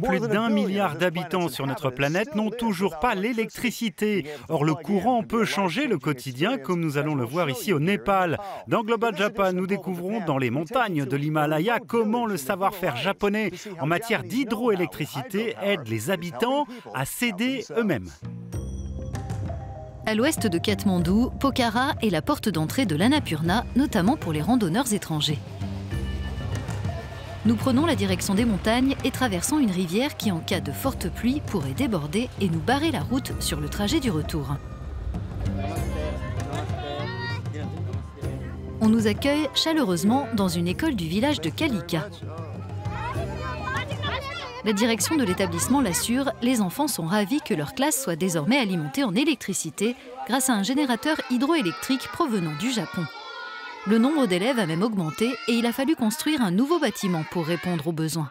Plus d'1 milliard d'habitants sur notre planète n'ont toujours pas l'électricité. Or, le courant peut changer le quotidien, comme nous allons le voir ici au Népal. Dans Global Japan, nous découvrons dans les montagnes de l'Himalaya comment le savoir-faire japonais en matière d'hydroélectricité aide les habitants à s'aider eux-mêmes. À l'ouest de Katmandou, Pokhara est la porte d'entrée de l'Annapurna, notamment pour les randonneurs étrangers. Nous prenons la direction des montagnes et traversons une rivière qui, en cas de forte pluie, pourrait déborder et nous barrer la route sur le trajet du retour. On nous accueille chaleureusement dans une école du village de Kalika. La direction de l'établissement l'assure, les enfants sont ravis que leur classe soit désormais alimentée en électricité grâce à un générateur hydroélectrique provenant du Japon. Le nombre d'élèves a même augmenté et il a fallu construire un nouveau bâtiment pour répondre aux besoins.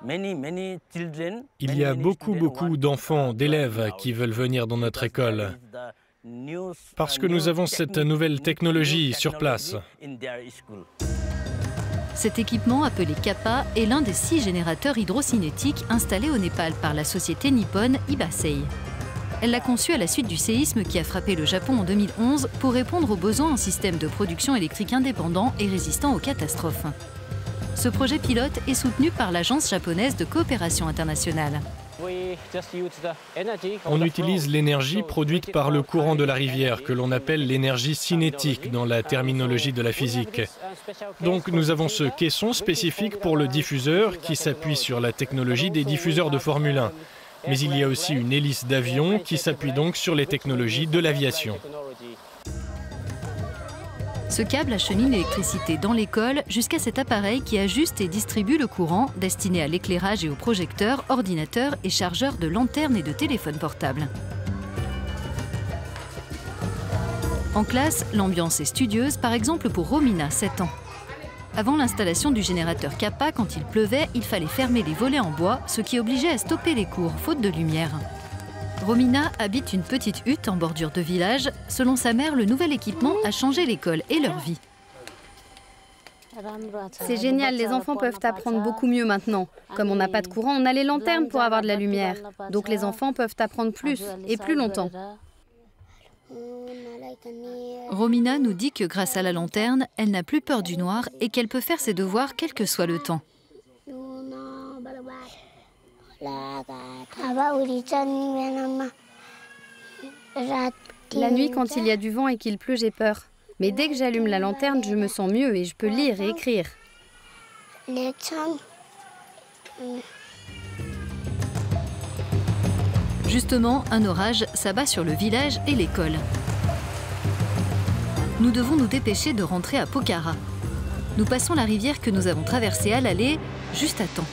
Il y a beaucoup d'enfants, d'élèves qui veulent venir dans notre école parce que nous avons cette nouvelle technologie sur place. Cet équipement, appelé Kappa, est l'un des 6 générateurs hydrocinétiques installés au Népal par la société nippone Ibasei. Elle l'a conçu à la suite du séisme qui a frappé le Japon en 2011 pour répondre aux besoins en système de production électrique indépendant et résistant aux catastrophes. Ce projet pilote est soutenu par l'Agence japonaise de coopération internationale. On utilise l'énergie produite par le courant de la rivière, que l'on appelle l'énergie cinétique dans la terminologie de la physique. Donc nous avons ce caisson spécifique pour le diffuseur qui s'appuie sur la technologie des diffuseurs de Formule 1. Mais il y a aussi une hélice d'avion qui s'appuie donc sur les technologies de l'aviation. Ce câble achemine l'électricité dans l'école jusqu'à cet appareil qui ajuste et distribue le courant destiné à l'éclairage et aux projecteurs, ordinateurs et chargeurs de lanternes et de téléphones portables. En classe, l'ambiance est studieuse, par exemple pour Romina, 7 ans. Avant l'installation du générateur Kappa, quand il pleuvait, il fallait fermer les volets en bois, ce qui obligeait à stopper les cours, faute de lumière. Romina habite une petite hutte en bordure de village. Selon sa mère, le nouvel équipement a changé l'école et leur vie. C'est génial, les enfants peuvent apprendre beaucoup mieux maintenant. Comme on n'a pas de courant, on a les lanternes pour avoir de la lumière. Donc les enfants peuvent apprendre plus et plus longtemps. Romina nous dit que grâce à la lanterne, elle n'a plus peur du noir et qu'elle peut faire ses devoirs quel que soit le temps. La nuit, quand il y a du vent et qu'il pleut, j'ai peur. Mais dès que j'allume la lanterne, je me sens mieux et je peux lire et écrire. Justement, un orage s'abat sur le village et l'école. Nous devons nous dépêcher de rentrer à Pokhara. Nous passons la rivière que nous avons traversée à l'aller, juste à temps.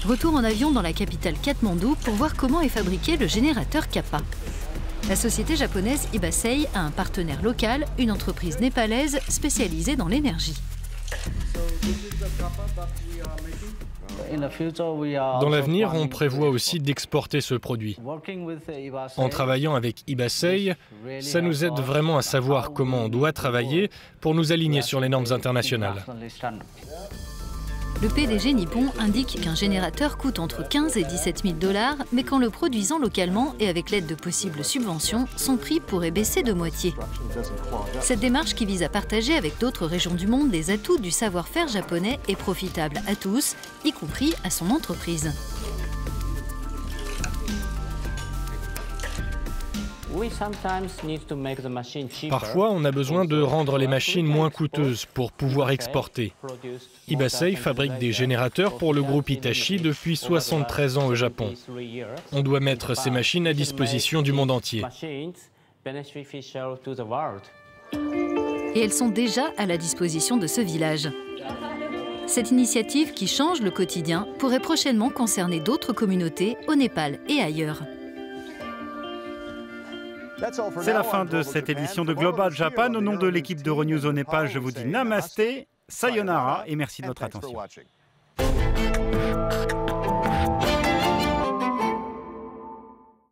Retour en avion dans la capitale Katmandou pour voir comment est fabriqué le générateur Kappa. La société japonaise Ibasei a un partenaire local, une entreprise népalaise spécialisée dans l'énergie. Dans l'avenir, on prévoit aussi d'exporter ce produit. En travaillant avec Ibasei, ça nous aide vraiment à savoir comment on doit travailler pour nous aligner sur les normes internationales. Le PDG nippon indique qu'un générateur coûte entre 15 et 17 000 $, mais qu'en le produisant localement et avec l'aide de possibles subventions, son prix pourrait baisser de moitié. Cette démarche qui vise à partager avec d'autres régions du monde les atouts du savoir-faire japonais est profitable à tous, y compris à son entreprise. Parfois, on a besoin de rendre les machines moins coûteuses pour pouvoir exporter. Ibasei fabrique des générateurs pour le groupe Hitachi depuis 73 ans au Japon. On doit mettre ces machines à disposition du monde entier. Et elles sont déjà à la disposition de ce village. Cette initiative qui change le quotidien pourrait prochainement concerner d'autres communautés au Népal et ailleurs. C'est la fin de cette édition de Global Japan. Au nom de l'équipe d'Euronews au Népal, je vous dis namasté, sayonara et merci de votre attention.